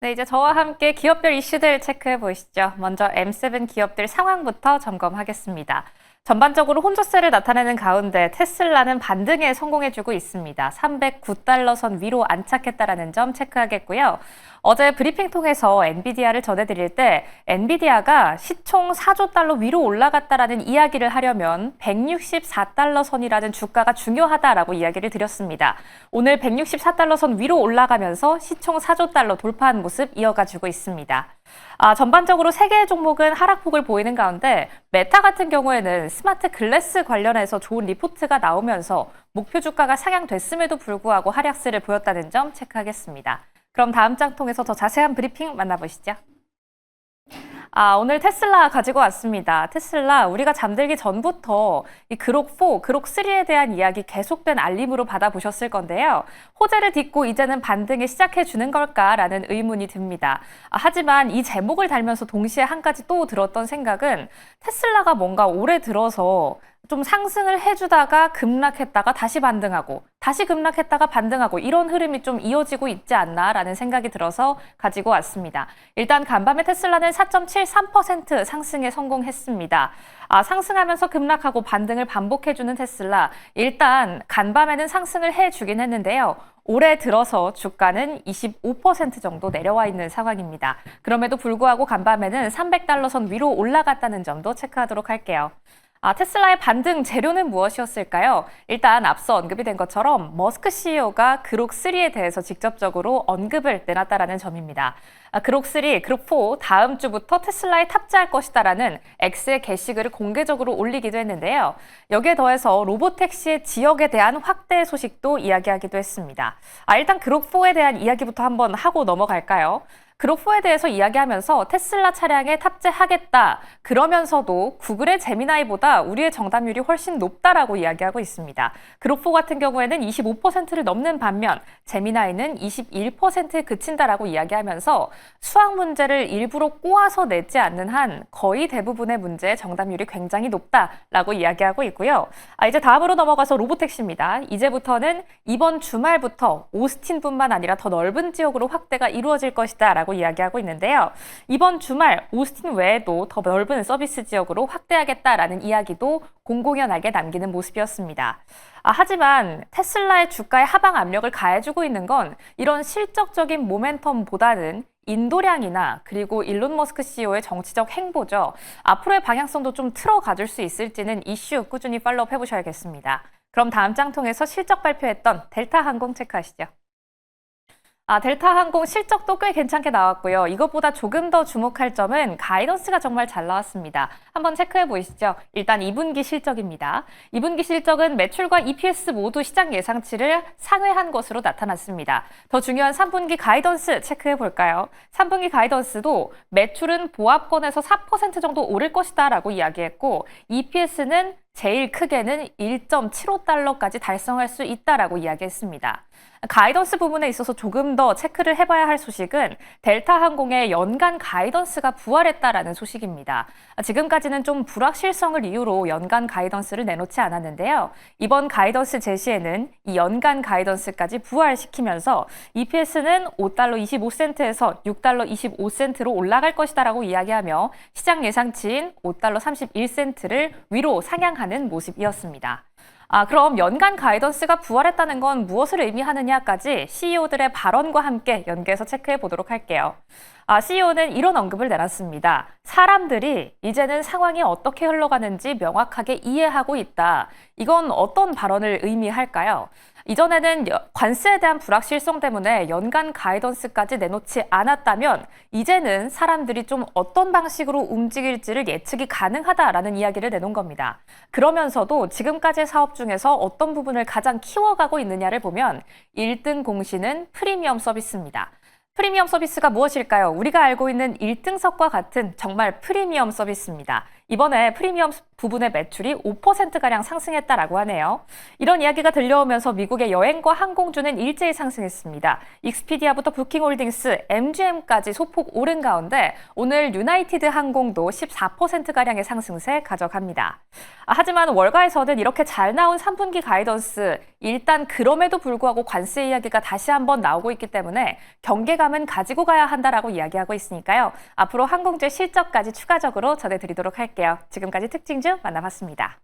네, 이제 저와 함께 기업별 이슈들 체크해 보시죠. 먼저 M7 기업들 상황부터 점검하겠습니다. 전반적으로 혼조세를 나타내는 가운데 테슬라는 반등에 성공해주고 있습니다. 309달러 선 위로 안착했다라는 점 체크하겠고요. 어제 브리핑 통해서 엔비디아를 전해드릴 때 엔비디아가 시총 4조 달러 위로 올라갔다라는 이야기를 하려면 164달러 선이라는 주가가 중요하다라고 이야기를 드렸습니다. 오늘 164달러 선 위로 올라가면서 시총 4조 달러 돌파한 모습 이어가지고 있습니다. 전반적으로 세 개의 종목은 하락폭을 보이는 가운데 메타 같은 경우에는 스마트 글래스 관련해서 좋은 리포트가 나오면서 목표 주가가 상향됐음에도 불구하고 하락세를 보였다는 점 체크하겠습니다. 그럼 다음 장 통해서 더 자세한 브리핑 만나보시죠. 오늘 테슬라 가지고 왔습니다. 테슬라 우리가 잠들기 전부터 이 그록4, 그록3에 대한 이야기 계속된 알림으로 받아보셨을 건데요. 호재를 딛고 이제는 반등을 시작해주는 걸까라는 의문이 듭니다. 하지만 이 제목을 달면서 동시에 한 가지 또 들었던 생각은 테슬라가 뭔가 올해 들어서 좀 상승을 해주다가 급락했다가 다시 반등하고 다시 급락했다가 반등하고 이런 흐름이 좀 이어지고 있지 않나라는 생각이 들어서 가지고 왔습니다. 일단 간밤에 테슬라는 4.73% 상승에 성공했습니다. 상승하면서 급락하고 반등을 반복해주는 테슬라. 일단 간밤에는 상승을 해주긴 했는데요. 올해 들어서 주가는 25% 정도 내려와 있는 상황입니다. 그럼에도 불구하고 간밤에는 300달러 선 위로 올라갔다는 점도 체크하도록 할게요. 테슬라의 반등 재료는 무엇이었을까요? 일단 앞서 언급이 된 것처럼 머스크 CEO가 그록3에 대해서 직접적으로 언급을 내놨다라는 점입니다. 그록3, 그록4 다음 주부터 테슬라에 탑재할 것이다라는 X의 게시글을 공개적으로 올리기도 했는데요. 여기에 더해서 로보택시의 지역에 대한 확대 소식도 이야기하기도 했습니다. 일단 그록4에 대한 이야기부터 한번 하고 넘어갈까요? 그록4에 대해서 이야기하면서 테슬라 차량에 탑재하겠다. 그러면서도 구글의 제미나이보다 우리의 정답률이 훨씬 높다라고 이야기하고 있습니다. 그록4 같은 경우에는 25%를 넘는 반면 제미나이는 21%에 그친다라고 이야기하면서 수학 문제를 일부러 꼬아서 내지 않는 한 거의 대부분의 문제의 정답률이 굉장히 높다라고 이야기하고 있고요. 이제 다음으로 넘어가서 로보택시입니다. 이제부터는 이번 주말부터 오스틴뿐만 아니라 더 넓은 지역으로 확대가 이루어질 것이다라고 이야기하고 있는데요. 이번 주말 오스틴 외에도 더 넓은 서비스 지역으로 확대하겠다라는 이야기도 공공연하게 남기는 모습이었습니다. 하지만 테슬라의 주가에 하방 압력을 가해주고 있는 건 이런 실적적인 모멘텀보다는 인도량이나 그리고 일론 머스크 CEO의 정치적 행보죠. 앞으로의 방향성도 좀 틀어가줄 수 있을지는 이슈 꾸준히 팔로우업 해보셔야겠습니다. 그럼 다음 장 통해서 실적 발표했던 델타항공 체크하시죠. 델타항공 실적도 꽤 괜찮게 나왔고요. 이것보다 조금 더 주목할 점은 가이던스가 정말 잘 나왔습니다. 한번 체크해 보시죠. 일단 2분기 실적입니다. 2분기 실적은 매출과 EPS 모두 시장 예상치를 상회한 것으로 나타났습니다. 더 중요한 3분기 가이던스 체크해 볼까요? 3분기 가이던스도 매출은 보합권에서 4% 정도 오를 것이다 라고 이야기했고 EPS는 제일 크게는 1.75달러까지 달성할 수 있다라고 이야기했습니다. 가이던스 부분에 있어서 조금 더 체크를 해봐야 할 소식은 델타항공의 연간 가이던스가 부활했다라는 소식입니다. 지금까지는 좀 불확실성을 이유로 연간 가이던스를 내놓지 않았는데요. 이번 가이던스 제시에는 이 연간 가이던스까지 부활시키면서 EPS는 5달러 25센트에서 6달러 25센트로 올라갈 것이다라고 이야기하며 시장 예상치인 5달러 31센트를 위로 상향하는 모습이었습니다. 그럼 연간 가이던스가 부활했다는 건 무엇을 의미하느냐까지 CEO들의 발언과 함께 연계해서 체크해 보도록 할게요. CEO는 이런 언급을 내놨습니다. 사람들이 이제는 상황이 어떻게 흘러가는지 명확하게 이해하고 있다. 이건 어떤 발언을 의미할까요? 이전에는 관세에 대한 불확실성 때문에 연간 가이던스까지 내놓지 않았다면 이제는 사람들이 좀 어떤 방식으로 움직일지를 예측이 가능하다라는 이야기를 내놓은 겁니다. 그러면서도 지금까지의 사업 중에서 어떤 부분을 가장 키워가고 있느냐를 보면 1등 공시는 프리미엄 서비스입니다. 프리미엄 서비스가 무엇일까요? 우리가 알고 있는 1등석과 같은 정말 프리미엄 서비스입니다. 이번에 프리미엄 부분의 매출이 5%가량 상승했다라고 하네요. 이런 이야기가 들려오면서 미국의 여행과 항공주는 일제히 상승했습니다. 익스피디아부터 부킹홀딩스, MGM까지 소폭 오른 가운데 오늘 유나이티드 항공도 14%가량의 상승세 가져갑니다. 하지만 월가에서는 이렇게 잘 나온 3분기 가이던스 일단 그럼에도 불구하고 관세 이야기가 다시 한번 나오고 있기 때문에 경계감은 가지고 가야 한다라고 이야기하고 있으니까요. 앞으로 항공주의 실적까지 추가적으로 전해드리도록 할게요. 지금까지 특징주 만나봤습니다.